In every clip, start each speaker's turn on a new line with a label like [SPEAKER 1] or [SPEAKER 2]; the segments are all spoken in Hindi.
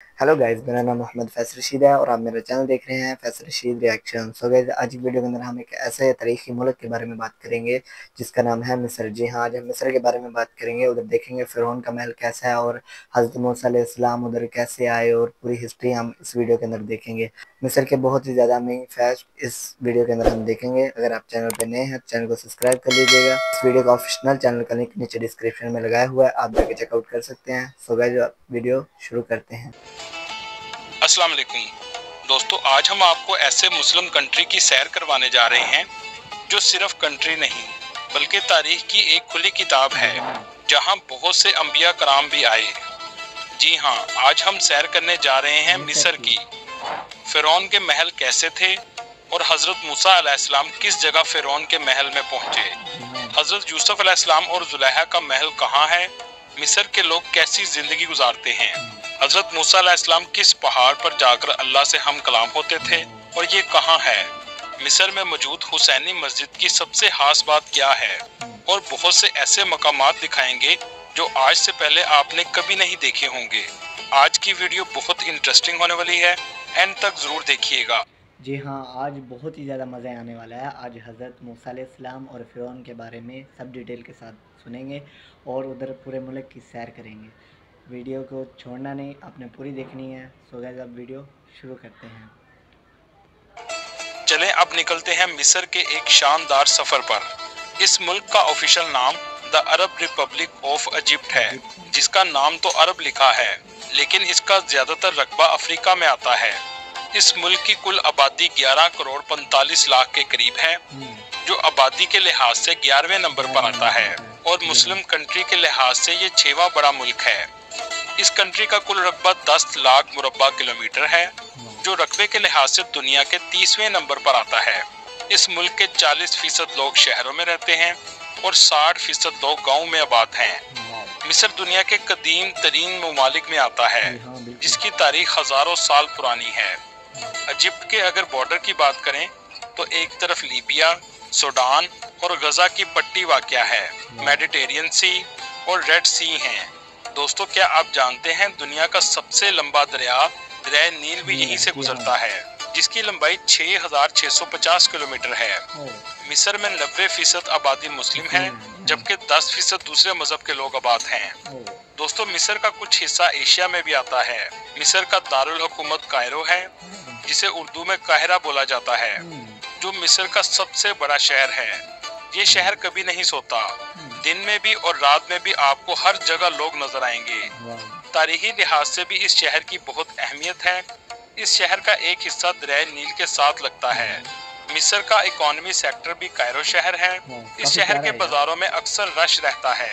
[SPEAKER 1] हेलो गाइस, मेरा नाम मोहम्मद फैसल रशीद है और आप मेरा चैनल देख रहे हैं Faisal Rashid reaction. So guys, आज की वीडियो के अंदर हम एक ऐसे तारीखी मुल्क के बारे में बात करेंगे जिसका नाम है मिस्र। जी हाँ, आज हम मिस्र के बारे में बात करेंगे। उधर देखेंगे फ़िरौन का महल कैसा है और हज़रत मूसा अलैहिस्सलाम उधर कैसे आए और पूरी हिस्ट्री हम इस वीडियो के अंदर देखेंगे। मिस्र के बहुत ही ज़्यादा अमेजिंग फैक्ट इस वीडियो के अंदर हम देखेंगे। अगर आप चैनल पर नए हैं तो चैनल को सब्सक्राइब कर लीजिएगा। इस वीडियो का ऑफिशियल चैनल का लिंक नीचे डिस्क्रिप्शन में लगाया हुआ है, आप जाके चेकआउट कर सकते हैं। सो गाइस, वीडियो शुरू करते हैं।
[SPEAKER 2] अस्सलाम वालेकुम दोस्तों, आज हम आपको ऐसे मुस्लिम कंट्री की सैर करवाने जा रहे हैं जो सिर्फ कंट्री नहीं बल्कि तारीख की एक खुली किताब है, जहां बहुत से अंबिया कराम भी आए। जी हाँ, आज हम सैर करने जा रहे हैं मिस्र की। फ़िरौन के महल कैसे थे और हज़रत मूसा अलैहिस्सलाम किस जगह फ़िरौन के महल में पहुंचे। हज़रत यूसुफ अलैहिस्सलाम और जुलेखा का महल कहाँ है। मिस्र के लोग कैसी जिंदगी गुजारते हैं। हज़रत मूसा अलैहिस्सलाम किस पहाड़ पर जाकर अल्लाह से हम कलाम होते थे और ये कहाँ है। मिस्र में मौजूद हुसैनी मस्जिद की सबसे खास बात क्या है, और बहुत से ऐसे मकामात दिखाएंगे जो आज से पहले आपने कभी नहीं देखे होंगे। आज की वीडियो बहुत इंटरेस्टिंग होने वाली है, एंड तक जरूर देखिएगा।
[SPEAKER 1] जी हाँ, आज बहुत ही ज़्यादा मज़ा आने वाला है। आज हज़रत मूसा अलैहिस्सलाम और फ़िरौन के बारे में सब डिटेल के साथ सुनेंगे और उधर पूरे मुल्क की सैर करेंगे। वीडियो को छोड़ना नहीं, आपने पूरी देखनी है। सो गाइस, अब वीडियो शुरू करते हैं।
[SPEAKER 2] चलें अब निकलते हैं मिस्र के एक शानदार सफर पर। इस मुल्क का ऑफिशियल नाम the Arab Republic of Egypt है, जिसका नाम तो अरब लिखा है लेकिन इसका ज्यादातर रकबा अफ्रीका में आता है। इस मुल्क की कुल आबादी 11 करोड़ 45 लाख के करीब है, जो आबादी के लिहाज से 11वें नंबर पर आता है, और मुस्लिम कंट्री के लिहाज से ये 6वां बड़ा मुल्क है। इस कंट्री का कुल रकबा 10 लाख मुरब्बा किलोमीटर है, जो रकबे के लिहाज से दुनिया के 30वें नंबर पर आता है। इस मुल्क के 40% लोग शहरों में रहते हैं और 60% लोग गाँव में आबाद हैं। मिस्र दुनिया के कदीम तरीन ममालिक में आता है, जिसकी तारीख हजारों साल पुरानी है। इजिप्ट के अगर बॉर्डर की बात करें तो एक तरफ लीबिया, सूडान और गजा की पट्टी वाक़या है, मेडिटेरियन सी और रेड सी हैं। दोस्तों, क्या आप जानते हैं दुनिया का सबसे लंबा दरिया नील भी यहीं से गुजरता है, जिसकी लंबाई 6650 किलोमीटर है। मिस्र में 90% आबादी मुस्लिम है, जबकि 10% दूसरे मजहब के लोग आबाद हैं। दोस्तों, मिस्र का कुछ हिस्सा एशिया में भी आता है। मिस्र का दारुल हुकूमत कायरो है, जिसे उर्दू में काहिरा बोला जाता है, जो मिस्र का सबसे बड़ा शहर है। ये शहर कभी नहीं सोता, दिन में भी और रात में भी आपको हर जगह लोग नजर आएंगे। तारीखी लिहाज से भी इस शहर की बहुत अहमियत है। इस शहर का एक हिस्सा दरिया नील के साथ लगता है। मिस्र का इकोनॉमी सेक्टर भी कायरो शहर है। इस शहर के बाजारों में अक्सर रश रहता है।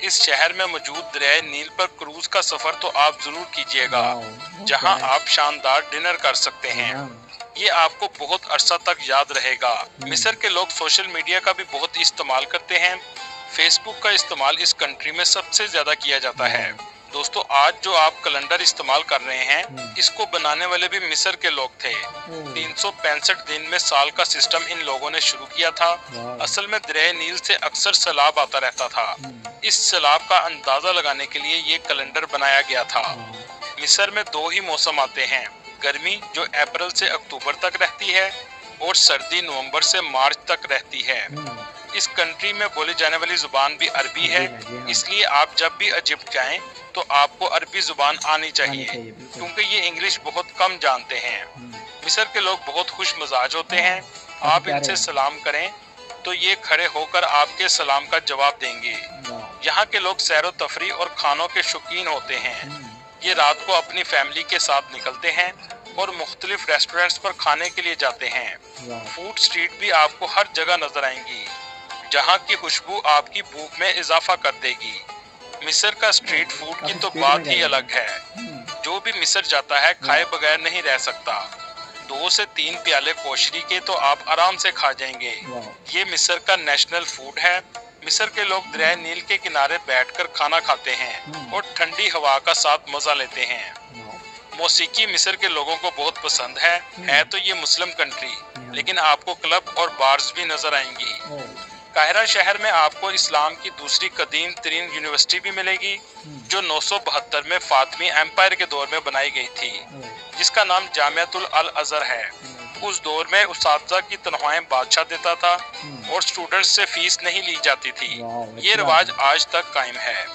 [SPEAKER 2] इस शहर में मौजूद दरिया नील पर क्रूज का सफर तो आप जरूर कीजिएगा, जहां आप शानदार डिनर कर सकते हैं। ये आपको बहुत अरसा तक याद रहेगा। मिस्र के लोग सोशल मीडिया का भी बहुत इस्तेमाल करते हैं। फेसबुक का इस्तेमाल इस कंट्री में सबसे ज्यादा किया जाता है। दोस्तों, आज जो आप कैलेंडर इस्तेमाल कर रहे हैं, इसको बनाने वाले भी मिस्र के लोग थे। 365 दिन में साल का सिस्टम इन लोगों ने शुरू किया था। असल में दरिया नील से अक्सर सैलाब आता रहता था। इस सैलाब का अंदाजा लगाने के लिए ये कैलेंडर बनाया गया था। मिस्र में 2 ही मौसम आते हैं, गर्मी जो अप्रैल से अक्टूबर तक रहती है और सर्दी नवंबर से मार्च तक रहती है। इस कंट्री में बोली जाने वाली जुबान भी अरबी है, इसलिए आप जब भी इजिप्ट जाएं तो आपको अरबी जुबान आनी चाहिए, क्योंकि ये इंग्लिश बहुत कम जानते हैं। मिस्र के लोग बहुत खुश मिजाज होते हैं। आप इनसे सलाम करें तो ये खड़े होकर आपके सलाम का जवाब देंगे। यहाँ के लोग सैरो तफरी और खानों के शौकीन होते हैं। ये रात को अपनी फैमिली के साथ निकलते हैं और मुख्तलिफ रेस्टोरेंट्स पर खाने के लिए जाते हैं। फूड स्ट्रीट भी आपको हर जगह नजर आएंगी, जहाँ की खुशबू आपकी भूख में इजाफा कर देगी। मिस्र का स्ट्रीट फूड की तो बात ही अलग है। जो भी मिस्र जाता है खाए बगैर नहीं रह सकता। 2 से 3 प्याले कोशरी के तो आप आराम से खा जाएंगे। ये मिस्र का नेशनल फूड है। मिस्र के लोग दरिया नील के किनारे बैठकर खाना खाते हैं और ठंडी हवा का साथ मजा लेते हैं। मौसीकी मिस्र के लोगों को बहुत पसंद है तो ये मुस्लिम कंट्री, लेकिन आपको क्लब और बार्स भी नजर आएंगी। काहिरा शहर में आपको इस्लाम की दूसरी कदीम तरीन यूनिवर्सिटी भी मिलेगी, जो 972 में फातमी एम्पायर के दौर में बनाई गई थी, जिसका नाम जामियातुल अल अज़हर है। उस दौर में उस्तादा की तनख्वाहें बादशाह देता था और स्टूडेंट्स से फीस नहीं ली जाती थी। ये रिवाज आज तक कायम है।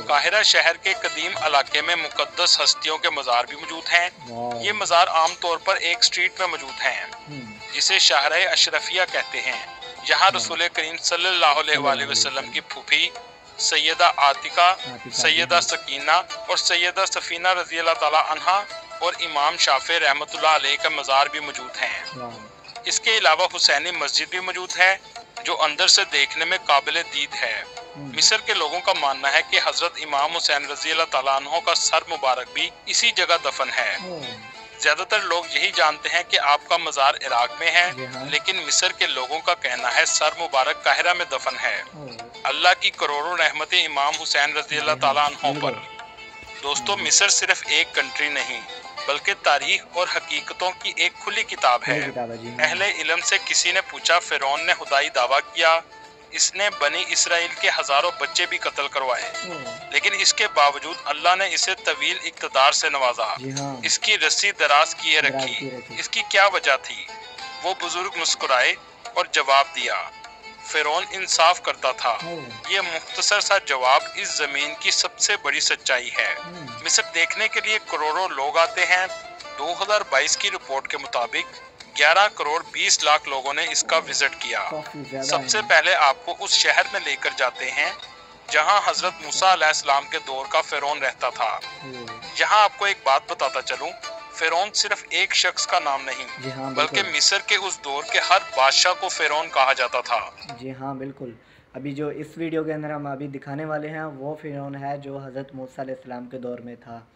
[SPEAKER 2] काहिरा शहर के कदीम इलाके में मुकद्दस हस्तियों के मज़ार भी मौजूद हैं। ये मज़ार आम तौर पर एक स्ट्रीट में मौजूद हैं, जिसे शाहराए अशरफिया कहते हैं। यहाँ रसूल करीम सल्लल्लाहु अलैहि वसल्लम की फूफी सैयदा आतिका, सैयदा सकीना और सैयदा सफीना रज़ी अल्लाह ताला अन्हा और इमाम शाफी रहमतुल्लाह अलैह का मज़ार भी मौजूद हैं। इसके अलावा हुसैनी मस्जिद भी मौजूद है, जो अंदर से देखने में काबिल दीद है। मिस्र के लोगों का मानना है कि हजरत इमाम हुसैन रज़ी अल्लाह ताला अन्हु का सर मुबारक भी इसी जगह दफन है। ज्यादातर लोग यही जानते हैं कि आपका मज़ार इराक में है, लेकिन मिस्र के लोगों का कहना है सर मुबारक काहिरा में दफन है। अल्लाह की करोड़ों रहमतें इमाम हुसैन रज़ी अल्लाह ताला अन्हु पर। दोस्तों, मिस्र सिर्फ एक कंट्री नहीं बल्कि तारीख और हकीकतों की एक खुली किताब है। अहले इल्म से किसी ने पूछा, फिरौन ने खुदाई दावा किया, इसने बनी इसराइल के हजारों बच्चे भी कत्ल करवाए, लेकिन इसके बावजूद अल्लाह ने इसे तवील इक़्तिदार से नवाजा, इसकी रस्सी दराज किए रखी। इसकी क्या वजह थी? वो बुजुर्ग मुस्कुराए और जवाब दिया, फिरौन इंसाफ करता था। ये मुख्तसर सा जवाब इस जमीन की सबसे बड़ी सच्चाई है। मिस्र देखने के लिए करोड़ों लोग आते हैं। 2022 की रिपोर्ट के मुताबिक 11 करोड़ 20 लाख लोगों ने इसका विजिट किया। सबसे पहले आपको उस शहर में लेकर जाते हैं जहां हजरत मूसा अलैहिस्सलाम के दौर का फिरौन रहता था। यहाँ आपको एक बात बताता चलूं, फिरौन सिर्फ एक शख्स का नाम नहीं, बल्कि मिस्र के उस दौर के हर बादशाह को फिरौन कहा जाता था।
[SPEAKER 1] जी हाँ, बिल्कुल। अभी जो इस वीडियो के अंदर हम अभी दिखाने वाले हैं वो फिरौन है जो हज़रत मूसा अलैहिस्सलाम के दौर में था।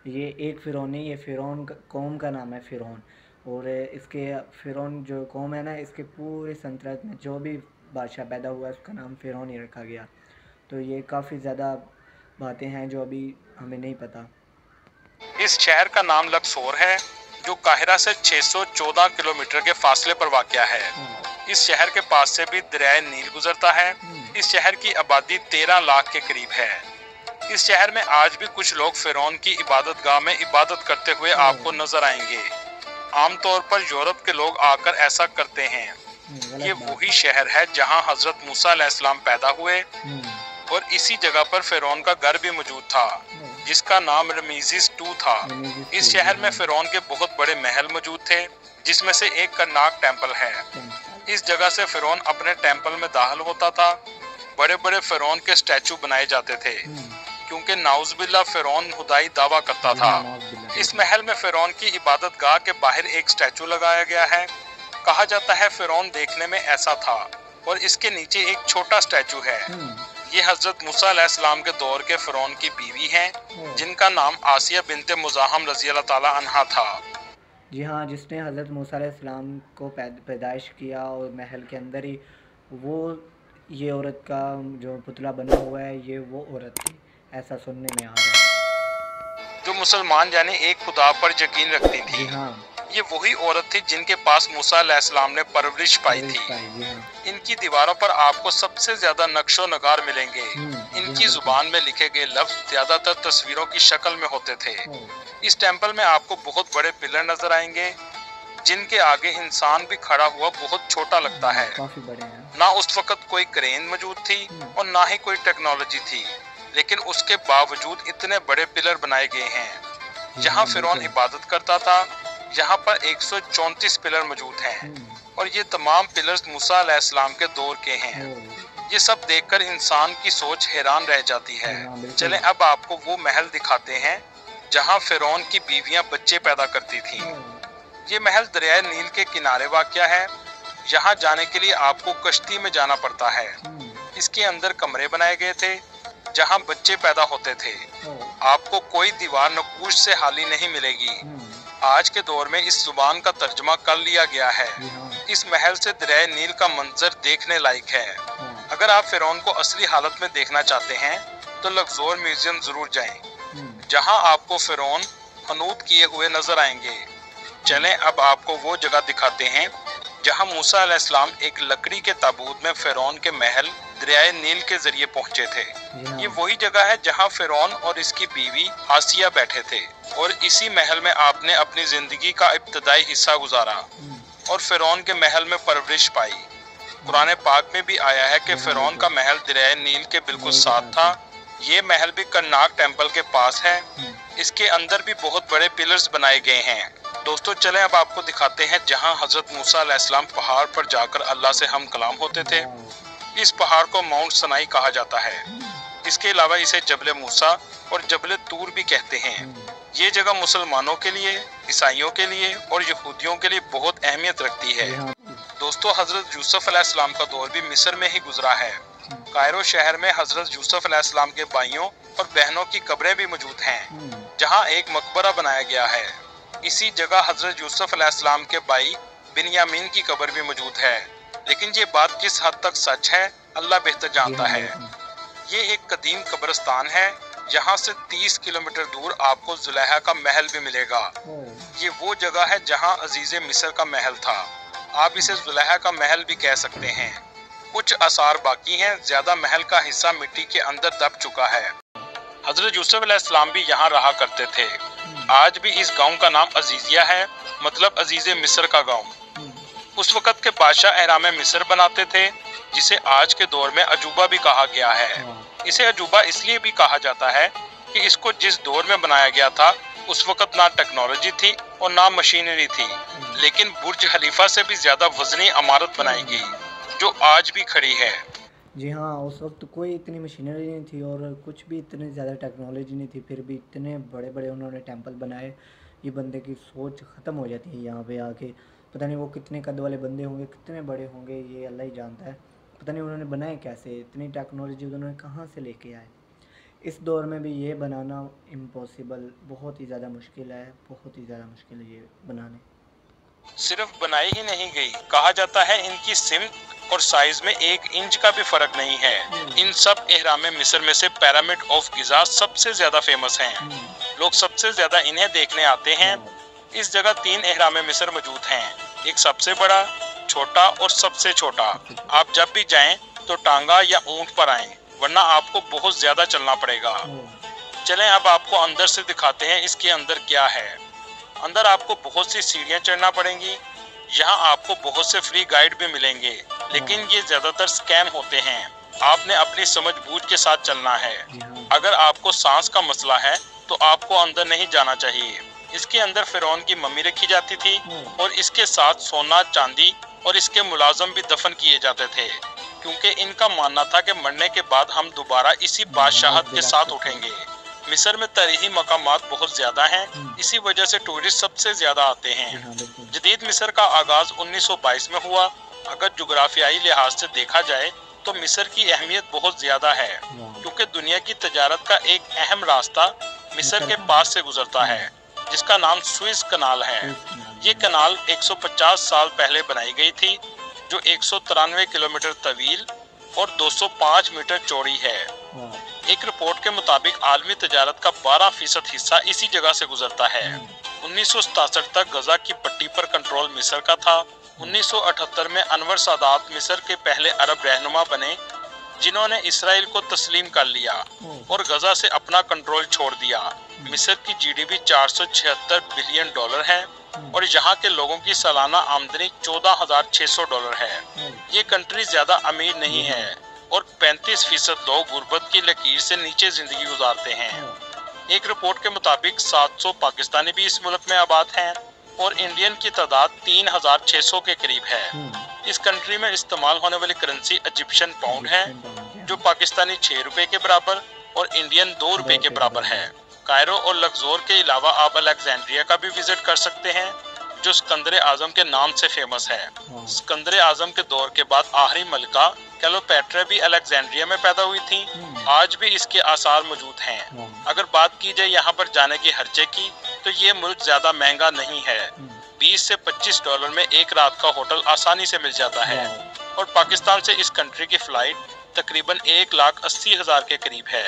[SPEAKER 1] ये एक फिरौन नहीं, ये फिरौन कौम का नाम है फिरौन। और इसके फिरौन जो कौम है ना, इसके पूरी सल्तनत में जो भी बादशाह पैदा हुआ उसका नाम फिरौन ही रखा गया। तो ये काफ़ी ज़्यादा बातें हैं जो अभी हमें नहीं पता।
[SPEAKER 2] इस शहर का नाम लक्सोर है, जो काहिरा से 614 किलोमीटर के फासले पर वाक़या है। इस शहर के पास से भी दरियाए नील गुजरता है। इस शहर की आबादी 13 लाख के करीब है। इस शहर में आज भी कुछ लोग फिरौन की इबादत गाह में इबादत करते हुए आपको नजर आएंगे। आमतौर पर यूरोप के लोग आकर ऐसा करते हैं। ये वही शहर है जहां हजरत मूसा अलैहिस्सलाम पैदा हुए और इसी जगह पर फिरौन का घर भी मौजूद था, जिसका नाम रमीज़िस 2 था। इस शहर में फिरौन के बहुत बड़े महल मौजूद थे, जिसमें से एक करनाक टेम्पल है। इस जगह से फिरौन अपने टेम्पल में दाखिल होता था। बड़े बड़े फिरौन के स्टैचू बनाए जाते थे, क्योंकि नाउज़ुबिल्लाह फिरौन खुदाई दावा करता था। इस महल में फिरौन की इबादत गाह के बाहर एक स्टैचू लगाया गया है। कहा जाता है फिरौन देखने में ऐसा था और इसके नीचे एक छोटा स्टैचू है। ये हजरत मूसा अलैहिस्सलाम के दौर के फिरौन की बीवी हैं, जिनका नाम आसिया बिनते मुज़ाहम रज़ी अल्लाह ताला अन्हा था।
[SPEAKER 1] जी हाँ, जिसने हजरत मूसा अलैहिस्सलाम को पैदाइश किया और महल के अंदर ही वो ये औरत का जो पुतला बना हुआ है, ये वो औरत थी, ऐसा सुनने में आ रहा है।
[SPEAKER 2] जो मुसलमान यानी एक खुदा पर यकीन रखती थी।
[SPEAKER 1] हाँ।
[SPEAKER 2] ये वही औरत थी जिनके पास मूसा अलैहिस्सलाम ने परवरिश पाई थी। इनकी दीवारों पर आपको सबसे ज्यादा नक्शो नगार मिलेंगे। इनकी जुबान में लिखे गए लफ्ज ज्यादातर तस्वीरों की शक्ल में होते थे। इस टेम्पल में आपको बहुत बड़े पिलर नजर आएंगे, जिनके आगे इंसान भी खड़ा हुआ बहुत छोटा लगता है।
[SPEAKER 1] काफी बड़े हैं।
[SPEAKER 2] ना उस वक्त कोई क्रेन मौजूद थी और ना ही कोई टेक्नोलॉजी थी, लेकिन उसके बावजूद इतने बड़े पिलर बनाए गए हैं। जहाँ फिरौन इबादत करता था, यहाँ पर 134 पिलर मौजूद हैं और ये तमाम पिलर्स मूसा अलैहिस्सलाम के दौर के हैं। ये सब देखकर इंसान की सोच हैरान रह जाती है। चलें अब आपको वो महल दिखाते हैं जहाँ फिरौन की बीवियां बच्चे पैदा करती थीं। ये महल दरियाए नील के किनारे वाक़या है। यहाँ जाने के लिए आपको कश्ती में जाना पड़ता है। इसके अंदर कमरे बनाए गए थे जहाँ बच्चे पैदा होते थे। आपको कोई दीवार नक्काश से हाली नहीं मिलेगी। आज के दौर में इस जुबान का तर्जुमा कर लिया गया है। इस महल से दरियाए नील का मंजर देखने लायक है। अगर आप फिरौन को असली हालत में देखना चाहते हैं तो लक्सोर म्यूजियम जरूर जाएं, जहां आपको फिरौन हनूत किए हुए नजर आएंगे। चलें अब आपको वो जगह दिखाते हैं जहां मूसा अलैहिस्सलाम एक लकड़ी के ताबूत में फिरौन के महल दरियाए नील के जरिए पहुंचे थे। ये वही जगह है जहां फिरौन और इसकी बीवी आसिया बैठे थे और इसी महल में आपने अपनी जिंदगी का इब्तदाई हिस्सा गुजारा और फिरौन के महल में परवरिश पाई। कुरान पाक में भी आया है कि फिरौन का महल दरियाए नील के बिल्कुल साथ था। ये महल भी करनाक टेम्पल के पास है। इसके अंदर भी बहुत बड़े पिलर्स बनाए गए हैं। दोस्तों चलें अब आपको दिखाते हैं जहां हजरत मूसा अलैहिस्सलाम पहाड़ पर जाकर अल्लाह से हम कलाम होते थे। इस पहाड़ को माउंट सनाई कहा जाता है। इसके अलावा इसे जबल मूसा और जबल तूर भी कहते हैं। ये जगह मुसलमानों के लिए, ईसाइयों के लिए और यहूदियों के लिए बहुत अहमियत रखती है। दोस्तों हजरत यूसुफ अलैहिस्सलाम का दौर भी मिस्र में ही गुजरा है। कायरो शहर में हजरत यूसुफ अलैहिस्सलाम के भाइयों और बहनों की कब्रें भी मौजूद हैं, जहां एक मकबरा बनाया गया है। इसी जगह हजरत यूसुफ अलैहिस्सलाम के भाई बिन्यामीन की कब्र भी मौजूद है। लेकिन ये बात किस हद तक सच है अल्लाह बेहतर जानता है। ये एक कदीम कब्रिस्तान है। यहाँ से 30 किलोमीटर दूर आपको जुलेहा का महल भी मिलेगा। ये वो जगह है जहाँ अजीज़े मिस्र का महल था। आप इसे जुलेहा का महल भी कह सकते हैं। कुछ आसार बाकी हैं, ज्यादा महल का हिस्सा मिट्टी के अंदर दब चुका है। हजरत यूसुफ अलैहिस्सलाम भी यहाँ रहा करते थे। आज भी इस गांव का नाम अजीजिया है, मतलब अजीज़े मिस्र का गांव। उस वक़्त के बादशाह एहराम मिस्र बनाते थे, जिसे आज के दौर में अजूबा भी कहा गया है। इसे अजूबा इसलिए भी कहा जाता है कि इसको जिस दौर में बनाया गया था उस वक़्त ना टेक्नोलॉजी थी और ना मशीनरी थी, लेकिन बुर्ज खलीफा से भी ज्यादा वजनी इमारत बनाई गई जो आज भी खड़ी है।
[SPEAKER 1] जी हाँ, उस वक्त कोई इतनी मशीनरी नहीं थी और कुछ भी इतनी ज़्यादा टेक्नोलॉजी नहीं थी, फिर भी इतने बड़े बड़े उन्होंने टेंपल बनाए। ये बंदे की सोच ख़त्म हो जाती है यहाँ पे आके। पता नहीं वो कितने कद वाले बंदे होंगे, कितने बड़े होंगे, ये अल्लाह ही जानता है। पता नहीं उन्होंने बनाए कैसे, इतनी टेक्नोलॉजी उन्होंने कहाँ से लेके आए। इस दौर में भी ये बनाना इम्पॉसिबल, बहुत ही ज़्यादा मुश्किल है, बहुत ही ज़्यादा मुश्किल है ये बनाने।
[SPEAKER 2] सिर्फ बनाई ही नहीं गई, कहा जाता है इनकी सिमत और साइज में 1 इंच का भी फर्क नहीं है। इन सब एहराम मिस्र में से पिरामिड ऑफ गिजा सबसे ज्यादा फेमस हैं। लोग सबसे ज्यादा इन्हें देखने आते हैं। इस जगह 3 एहराम मिस्र मौजूद हैं, एक सबसे बड़ा, छोटा और सबसे छोटा। आप जब भी जाएं तो टांगा या ऊंट पर आएं, वरना आपको बहुत ज्यादा चलना पड़ेगा। चलें अब आपको अंदर से दिखाते हैं इसके अंदर क्या है। अंदर आपको बहुत सी सीढ़ियां चढ़ना पड़ेंगी। यहाँ आपको बहुत से फ्री गाइड भी मिलेंगे, लेकिन ये ज्यादातर स्कैम होते हैं। आपने अपनी समझबूझ के साथ चलना है। अगर आपको सांस का मसला है तो आपको अंदर नहीं जाना चाहिए। इसके अंदर फिरौन की मम्मी रखी जाती थी और इसके साथ सोना, चांदी और इसके मुलाजम भी दफन किए जाते थे, क्योंकि इनका मानना था कि मरने के बाद हम दोबारा इसी बादशाहत के साथ उठेंगे। मिस्र में तारीखी मकामात बहुत ज्यादा हैं, इसी वजह से टूरिस्ट सबसे ज्यादा आते हैं। जदीद मिस्र का आगाज 1922 में हुआ। अगर जुग्राफियाई लिहाज से देखा जाए तो मिस्र की अहमियत बहुत ज्यादा है, क्योंकि दुनिया की तजारत का एक अहम रास्ता मिस्र के पास से गुजरता है, जिसका नाम स्विस कनाल है। ये कनाल 150 साल पहले बनाई गई थी, जो 193 किलोमीटर तवील और 205 मीटर चौड़ी है। एक रिपोर्ट के मुताबिक आलमी तजारत का 12% हिस्सा इसी जगह से गुजरता है। 1967 तक गजा की पट्टी पर कंट्रोल मिस्र का था। 1978 में अनवर सादात मिस्र के पहले अरब रहनुमा बने, जिन्होंने इसराइल को तस्लीम कर लिया और गजा से अपना कंट्रोल छोड़ दिया। मिस्र की जीडीपी 476 बिलियन डॉलर है और यहाँ के लोगों की सालाना आमदनी $14,600 है। ये कंट्री ज्यादा अमीर नहीं है और 35% लोग गुर्बत की लकीर से नीचे जिंदगी गुजारते हैं। एक रिपोर्ट के मुताबिक 700 पाकिस्तानी भी इस मुल्क में आबाद हैं और इंडियन की तादाद 3,600 के करीब है। इस कंट्री में इस्तेमाल होने वाली करेंसी इजिप्शियन पाउंड है, जो पाकिस्तानी 6 रुपए के बराबर और इंडियन 2 रुपए के बराबर है। कायरो और लक्सोर के अलावा आप अलेक्जेंड्रिया का भी विजिट कर सकते हैं, जो सिकंदर आजम के नाम से फेमस है। सिकंदर आजम के दौर के बाद आखिरी मलिका क्लेओपेट्रा भी अलेक्जेंड्रिया में पैदा हुई थी। आज भी इसके आसार मौजूद हैं। अगर बात की जाए यहाँ पर जाने के खर्चे की, तो ये मुल्क ज्यादा महंगा नहीं है। 20 से $25 में एक रात का होटल आसानी से मिल जाता है और पाकिस्तान से इस कंट्री की फ्लाइट तकरीबन 1,80,000 के करीब है।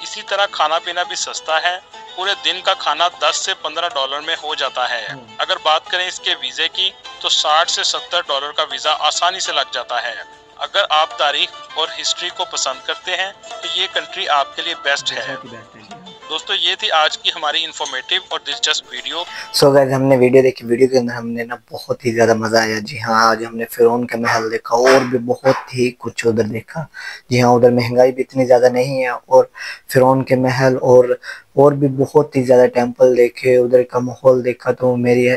[SPEAKER 2] इसी तरह खाना पीना भी सस्ता है। पूरे दिन का खाना 10 से 15 डॉलर में हो जाता है। अगर बात करें इसके वीज़े की तो 60 से 70 डॉलर का वीज़ा आसानी से लग जाता है। अगर आप तारीख और हिस्ट्री को पसंद करते हैं तो ये कंट्री आपके लिए बेस्ट है। दोस्तों ये थी आज की हमारी इंफॉर्मेटिव और दिलचस्प वीडियो।
[SPEAKER 1] सो गाइस हमने वीडियो देखी, वीडियो के अंदर हमने ना बहुत ही ज़्यादा मज़ा आया। जी हाँ, आज हमने फिरौन का महल देखा और भी बहुत ही कुछ उधर देखा। जी हाँ, उधर महंगाई भी इतनी ज़्यादा नहीं है और फिरौन के महल और भी बहुत ही ज़्यादा टेंपल देखे, उधर का माहौल देखा तो मेरी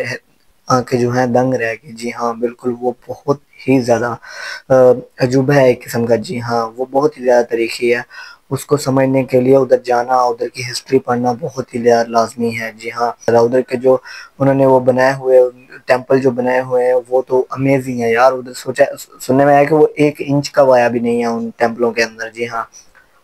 [SPEAKER 1] आंखें जो हैं दंग रह गई। जी हाँ बिल्कुल, वो बहुत ही ज़्यादा अजूबा है एक किस्म का। जी हाँ, वो बहुत ही ज़्यादा तारीखी है। उसको समझने के लिए उधर जाना, उधर की हिस्ट्री पढ़ना बहुत ही ज़्यादा लाजमी है। जी हाँ, उधर के जो उन्होंने वो बनाए हुए टेंपल जो बनाए हुए हैं वो तो अमेजिंग है यार। उधर सोचा, सुनने में आया कि वो 1 इंच का वाया भी नहीं है उन टेंपलों के अंदर। जी हाँ,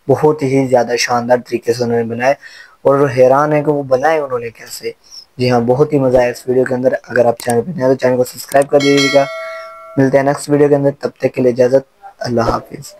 [SPEAKER 1] बहुत ही ज़्यादा शानदार तरीके से उन्होंने बनाए और हैरान है कि वो बनाए उन्होंने कैसे। जी हाँ, बहुत ही मज़ा आया इस वीडियो के अंदर। अगर आप चैनल पर नए हैं तो चैनल को सब्सक्राइब कर दीजिएगा। मिलते हैं नेक्स्ट वीडियो के अंदर, तब तक के लिए इजाज़त, अल्लाह हाफिज़।